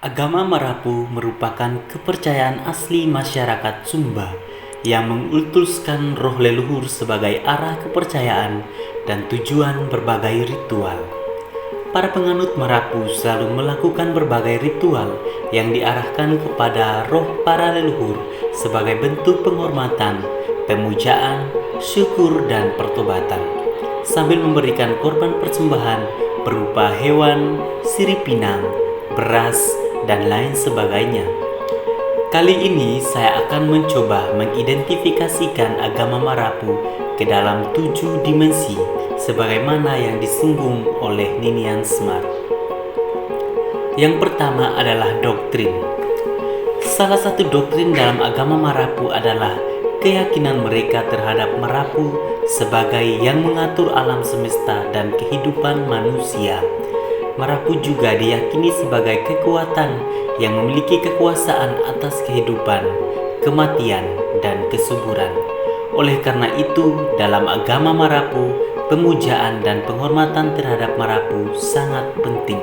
Agama Marapu merupakan kepercayaan asli masyarakat Sumba yang mengultuskan roh leluhur sebagai arah kepercayaan dan tujuan berbagai ritual. Para penganut Marapu selalu melakukan berbagai ritual yang diarahkan kepada roh para leluhur sebagai bentuk penghormatan, pemujaan, syukur, dan pertobatan, sambil memberikan korban persembahan berupa hewan, sirip pinang, beras, dan lain sebagainya. Kali ini saya akan mencoba mengidentifikasikan agama Marapu ke dalam 7 dimensi sebagaimana yang disinggung oleh Ninian Smart. Yang pertama adalah doktrin. Salah satu doktrin dalam agama Marapu adalah keyakinan mereka terhadap Marapu sebagai yang mengatur alam semesta dan kehidupan manusia. Marapu juga diyakini sebagai kekuatan yang memiliki kekuasaan atas kehidupan, kematian, dan kesuburan. Oleh karena itu, dalam agama Marapu, pemujaan dan penghormatan terhadap Marapu sangat penting.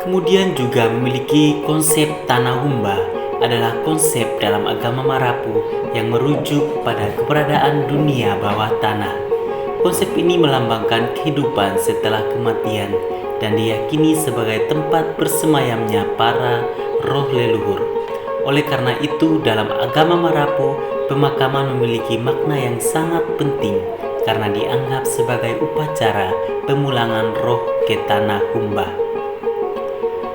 Kemudian juga memiliki konsep tanah humba adalah konsep dalam agama Marapu yang merujuk pada keberadaan dunia bawah tanah. Konsep ini melambangkan kehidupan setelah kematian dan diyakini sebagai tempat bersemayamnya para roh leluhur. Oleh karena itu, dalam agama Marapu, pemakaman memiliki makna yang sangat penting karena dianggap sebagai upacara pemulangan roh ke tanah humba.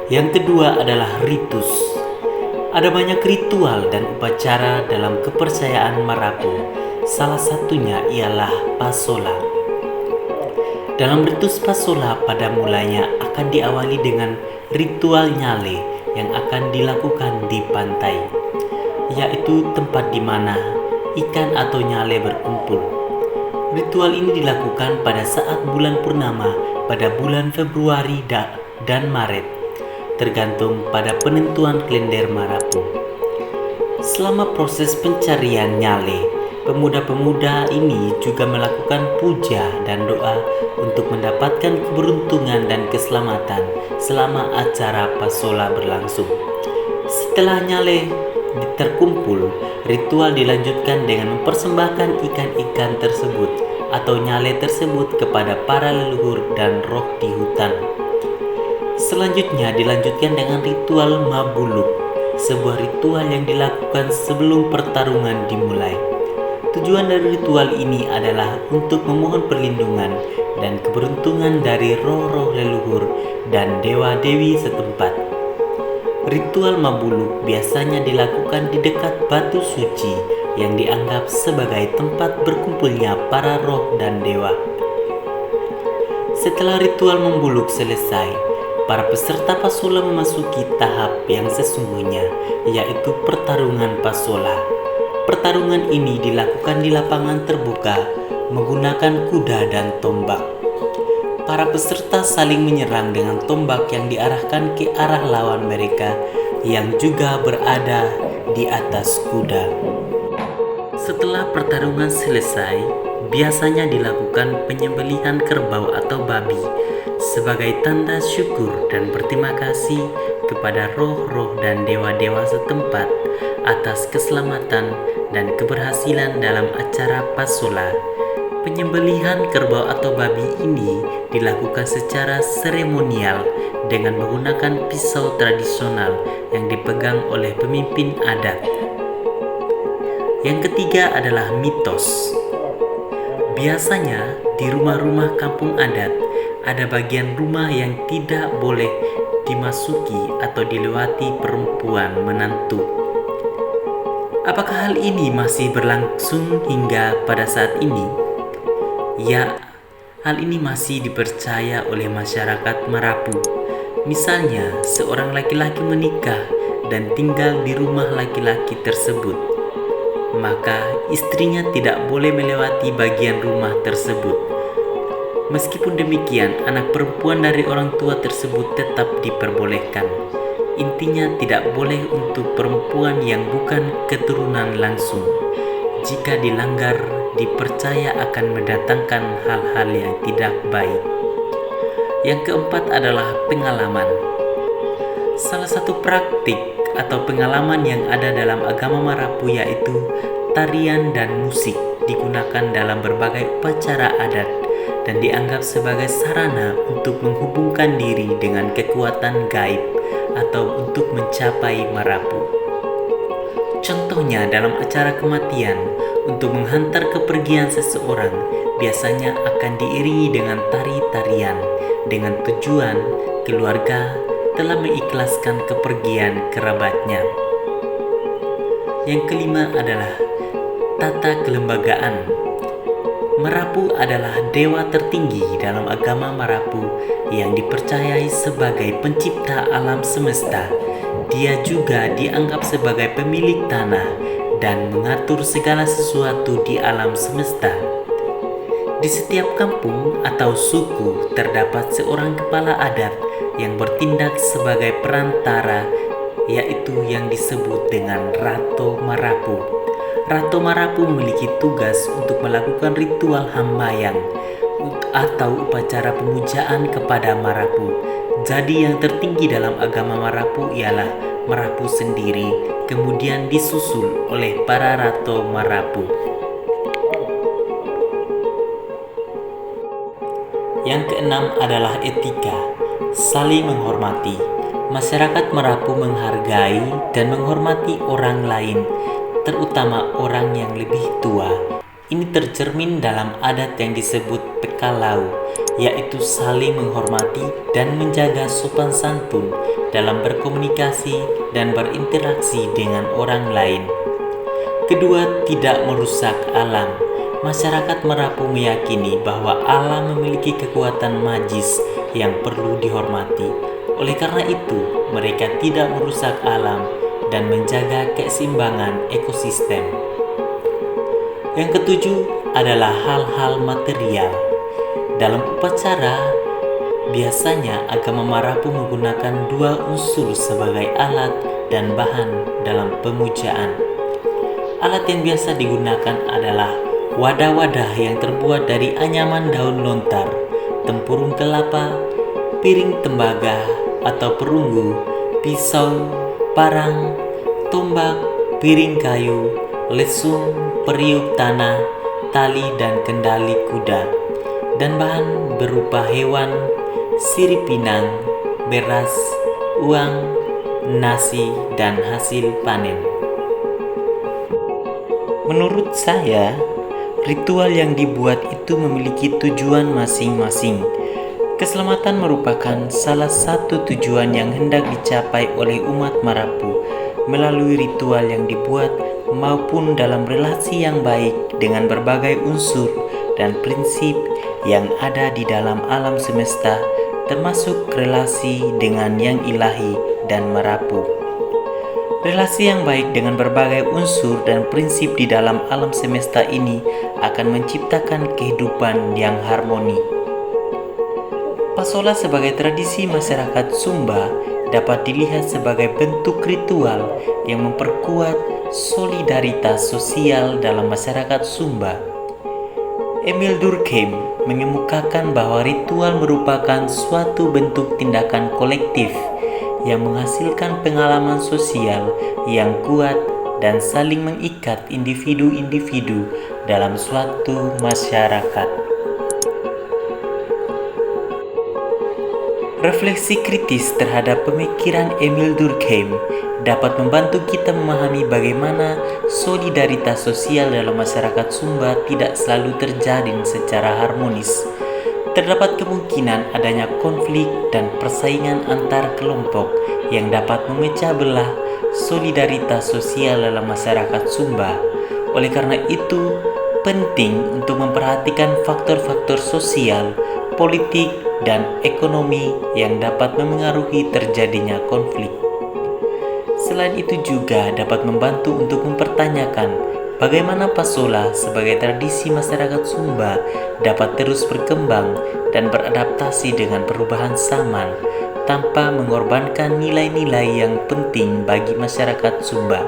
Yang kedua adalah ritus. Ada banyak ritual dan upacara dalam kepercayaan Marapu. Salah satunya ialah pasola. Dalam ritus pasola pada mulanya akan diawali dengan ritual nyale yang akan dilakukan di pantai, yaitu tempat di mana ikan atau nyale berkumpul. Ritual ini dilakukan pada saat bulan purnama pada bulan Februari dan Maret, tergantung pada penentuan kalender Marapu. Selama proses pencarian nyale, pemuda-pemuda ini juga melakukan puja dan doa untuk mendapatkan keberuntungan dan keselamatan selama acara pasola berlangsung. Setelah nyale terkumpul, ritual dilanjutkan dengan mempersembahkan ikan-ikan tersebut atau nyale tersebut kepada para leluhur dan roh di hutan. Selanjutnya dilanjutkan dengan ritual mabuluk, sebuah ritual yang dilakukan sebelum pertarungan dimulai. Tujuan dari ritual ini adalah untuk memohon perlindungan dan keberuntungan dari roh-roh leluhur dan dewa-dewi setempat. Ritual mabuluk biasanya dilakukan di dekat batu suci yang dianggap sebagai tempat berkumpulnya para roh dan dewa. Setelah ritual membuluk selesai, para peserta pasola memasuki tahap yang sesungguhnya, yaitu pertarungan pasola. Pertarungan ini dilakukan di lapangan terbuka menggunakan kuda dan tombak. Para peserta saling menyerang dengan tombak yang diarahkan ke arah lawan mereka yang juga berada di atas kuda. Setelah pertarungan selesai, biasanya dilakukan penyembelihan kerbau atau babi sebagai tanda syukur dan berterima kasih kepada roh-roh dan dewa-dewa setempat atas keselamatan dan keberhasilan dalam acara pasola. Penyembelihan kerbau atau babi ini dilakukan secara seremonial dengan menggunakan pisau tradisional yang dipegang oleh pemimpin adat. Yang ketiga adalah mitos. Biasanya di rumah-rumah kampung adat ada bagian rumah yang tidak boleh dimasuki atau dilewati perempuan menantu. Apakah hal ini masih berlangsung hingga pada saat ini? Ya, hal ini masih dipercaya oleh masyarakat Marapu. Misalnya, seorang laki-laki menikah dan tinggal di rumah laki-laki tersebut, maka istrinya tidak boleh melewati bagian rumah tersebut. Meskipun demikian, anak perempuan dari orang tua tersebut tetap diperbolehkan. Intinya tidak boleh untuk perempuan yang bukan keturunan langsung. Jika dilanggar, dipercaya akan mendatangkan hal-hal yang tidak baik. Yang keempat adalah pengalaman. Salah satu praktik atau pengalaman yang ada dalam agama Marapu yaitu tarian dan musik digunakan dalam berbagai upacara adat dan dianggap sebagai sarana untuk menghubungkan diri dengan kekuatan gaib atau untuk mencapai Marapu. Contohnya dalam acara kematian, untuk menghantar kepergian seseorang biasanya akan diiringi dengan tari-tarian dengan tujuan keluarga telah mengikhlaskan kepergian kerabatnya. Yang kelima adalah tata kelembagaan. Marapu adalah dewa tertinggi dalam agama Marapu yang dipercayai sebagai pencipta alam semesta. Dia juga dianggap sebagai pemilik tanah dan mengatur segala sesuatu di alam semesta. Di setiap kampung atau suku terdapat seorang kepala adat yang bertindak sebagai perantara, yaitu yang disebut dengan Rato Marapu. Rato Marapu memiliki tugas untuk melakukan ritual hambayang atau upacara pemujaan kepada Marapu. Jadi yang tertinggi dalam agama Marapu ialah Marapu sendiri, kemudian disusul oleh para Rato Marapu. Yang keenam adalah etika, saling menghormati. Masyarakat Marapu menghargai dan menghormati orang lain, terutama orang yang lebih tua. Ini tercermin dalam adat yang disebut pekalau, yaitu saling menghormati dan menjaga sopan santun dalam berkomunikasi dan berinteraksi dengan orang lain. Kedua, tidak merusak alam. Masyarakat Marapu meyakini bahwa alam memiliki kekuatan magis yang perlu dihormati. Oleh karena itu, mereka tidak merusak alam dan menjaga keseimbangan ekosistem. Yang ketujuh adalah hal-hal material. Dalam upacara, biasanya agama Marapu menggunakan dua unsur sebagai alat dan bahan dalam pemujaan. Alat yang biasa digunakan adalah wadah-wadah yang terbuat dari anyaman daun lontar, tempurung kelapa, piring tembaga atau perunggu, pisau, parang, tombak, piring kayu, lesung, periuk tanah, tali dan kendali kuda, dan bahan berupa hewan, sirip pinang, beras, uang, nasi, dan hasil panen. Menurut saya, ritual yang dibuat itu memiliki tujuan masing-masing. Keselamatan merupakan salah satu tujuan yang hendak dicapai oleh umat Marapu melalui ritual yang dibuat maupun dalam relasi yang baik dengan berbagai unsur dan prinsip yang ada di dalam alam semesta, termasuk relasi dengan yang ilahi dan Marapu. Relasi yang baik dengan berbagai unsur dan prinsip di dalam alam semesta ini akan menciptakan kehidupan yang harmoni. Pasola sebagai tradisi masyarakat Sumba dapat dilihat sebagai bentuk ritual yang memperkuat solidaritas sosial dalam masyarakat Sumba. Emil Durkheim mengemukakan bahwa ritual merupakan suatu bentuk tindakan kolektif yang menghasilkan pengalaman sosial yang kuat dan saling mengikat individu-individu dalam suatu masyarakat. Refleksi kritis terhadap pemikiran Emil Durkheim dapat membantu kita memahami bagaimana solidaritas sosial dalam masyarakat Sumba tidak selalu terjalin secara harmonis. Terdapat kemungkinan adanya konflik dan persaingan antar kelompok yang dapat memecah belah solidaritas sosial dalam masyarakat Sumba. Oleh karena itu, penting untuk memperhatikan faktor-faktor sosial, politik, dan ekonomi yang dapat memengaruhi terjadinya konflik. Selain itu juga dapat membantu untuk mempertanyakan bagaimana Pasola sebagai tradisi masyarakat Sumba dapat terus berkembang dan beradaptasi dengan perubahan zaman tanpa mengorbankan nilai-nilai yang penting bagi masyarakat Sumba.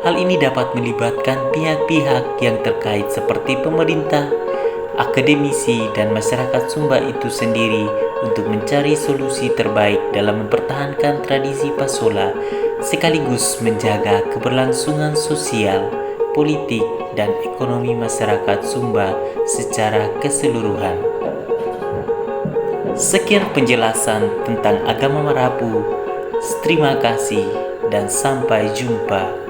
Hal ini dapat melibatkan pihak-pihak yang terkait seperti pemerintah, akademisi, dan masyarakat Sumba itu sendiri untuk mencari solusi terbaik dalam mempertahankan tradisi Pasola sekaligus menjaga keberlangsungan sosial, politik, dan ekonomi masyarakat Sumba secara keseluruhan. Sekian penjelasan tentang agama Marapu. Terima kasih dan sampai jumpa.